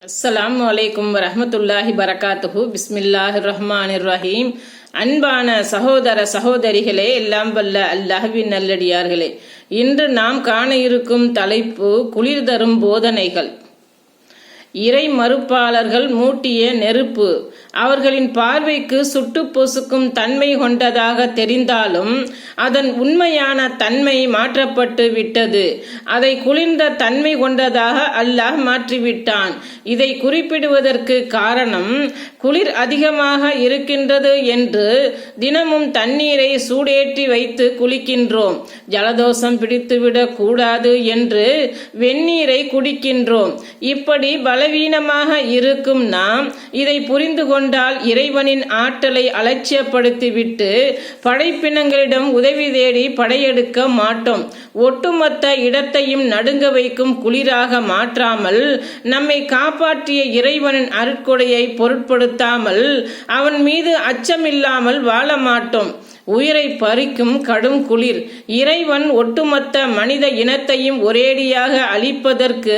அஸ்ஸலாமு அலைக்கும் வரஹ்மத்துல்லாஹி பரகாத்துஹு. பிஸ்மில்லாஹிர் ரஹ்மானிர் ரஹீம். அன்பான சகோதர சகோதரிகளே, எல்லாம் வல்ல அல்லாஹ்வின் நல்லடியார்களே, இன்று நாம் காண இருக்கும் தலைப்பு குளிர் தரும் போதனைகள். இறை மறுப்பாளர்கள் மூட்டிய நெருப்பு அவர்களின் பார்வைக்கு சுட்டு பொசுக்கும் தன்மை கொண்டதாக தெரிந்தாலும் அதன் உண்மையான தன்மை மாற்றப்பட்டு விட்டது. அதை குளிர்ந்த தன்மை கொண்டதாக அல்லாஹ் மாற்றிவிட்டான். இதை குறிப்பிடுவதற்கு காரணம், குளிர் அதிகமாக இருக்கின்றது என்று தினமும் தண்ணீரை சூடேற்றி வைத்து குளிக்கின்றோம். ஜலதோஷம் பிடித்துவிடக் கூடாது என்று வெந்நீரை குடிக்கின்றோம். இப்படி பலவீனமாக இருக்கும் நாம் இதை புரிந்து கொண்டால் இறைவனின் ஆற்றலை அலட்சியப்படுத்திவிட்டு படைப்பினங்களிடம் உதவி தேடி படையெடுக்க மாட்டோம். ஒட்டுமொத்த இடத்தையும் நடுங்க வைக்கும் குளிராக மாற்றாமல் நம்மை காப்பாற்றிய இறைவனின் அருட்கொடையை பொருட்படுத்தாமல் அவன் மீது அச்சமில்லாமல் வாழ மாட்டோம். உயிரை பறிக்கும் கடும் குளிர். இறைவன் ஒட்டுமொத்த மனித இனத்தையும் ஒரேடியாக அழிப்பதற்கு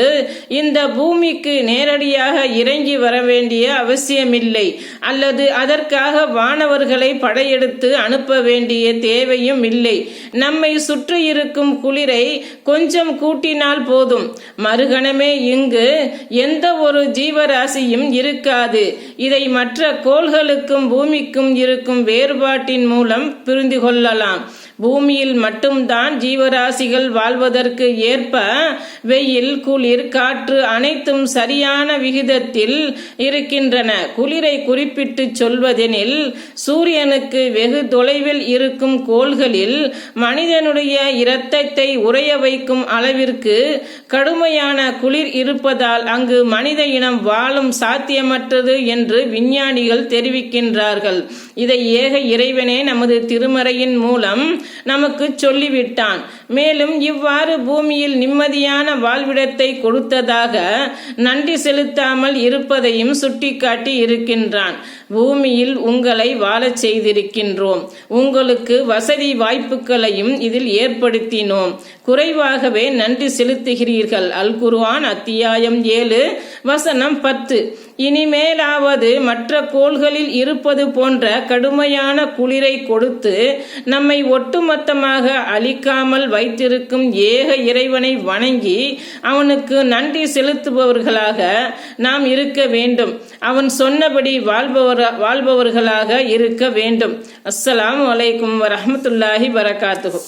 இந்த பூமிக்கு நேரடியாக இறங்கி வர வேண்டிய அவசியமில்லை, அல்லது அதற்காக வானவர்களை படையெடுத்து அனுப்ப வேண்டிய தேவையும் இல்லை. நம்மை சுற்றி இருக்கும் குளிரை கொஞ்சம் கூட்டினால் போதும், மறுகணமே இங்கு எந்த ஒரு ஜீவராசியும் இருக்காது. இதை மற்ற கோள்களுக்கும் பூமிக்கும் இருக்கும் வேறுபாட்டின் மூலம் புரிந்து கொள்ளலாம். பூமியில் மட்டும்தான் ஜீவராசிகள் வாழ்வதற்கு ஏற்ப வெயில், குளிர், காற்று அனைத்தும் சரியான விகிதத்தில் இருக்கின்றன. குளிரை குறிப்பிட்டு சொல்வதெனில், சூரியனுக்கு வெகு தொலைவில் இருக்கும் கோள்களில் மனிதனுடைய இரத்தத்தை உறைய வைக்கும் அளவிற்கு கடுமையான குளிர் இருப்பதால் அங்கு மனித இனம் வாழும் சாத்தியமற்றது என்று விஞ்ஞானிகள் தெரிவிக்கின்றார்கள். இதை ஏக இறைவனே நமது திருமறையின் மூலம் நமக்கு சொல்லிவிட்டான். மேலும் இவ்வாறு பூமியில் நிம்மதியான வாழ்விடத்தை கொடுத்ததாக நன்றி செலுத்தாமல் இருப்பதையும் சுட்டிக்காட்டி இருக்கின்றான். பூமியில் உங்களை வாழச் செய்திருக்கின்றோம், உங்களுக்கு வசதி வாய்ப்புகளையும் இதில் ஏற்படுத்தினோம், குறைவாகவே நன்றி செலுத்துகிறீர்கள். அல் குர்ஆன் அத்தியாயம் 7 வசனம் 10. இனிமேலாவது மற்ற கோள்களில் இருப்பது போன்ற கடுமையான குளிரை கொடுத்து நம்மை ஒட்டுமொத்தமாக அழிக்காமல் வைத்திருக்கும் ஏக இறைவனை வணங்கி அவனுக்கு நன்றி செலுத்துபவர்களாக நாம் இருக்க வேண்டும். அவன் சொன்னபடி வாழ்பவர்களாக இருக்க வேண்டும். அஸ்ஸலாமு அலைக்கும் வரஹ்மத்துல்லாஹி பரகாத்துஹு.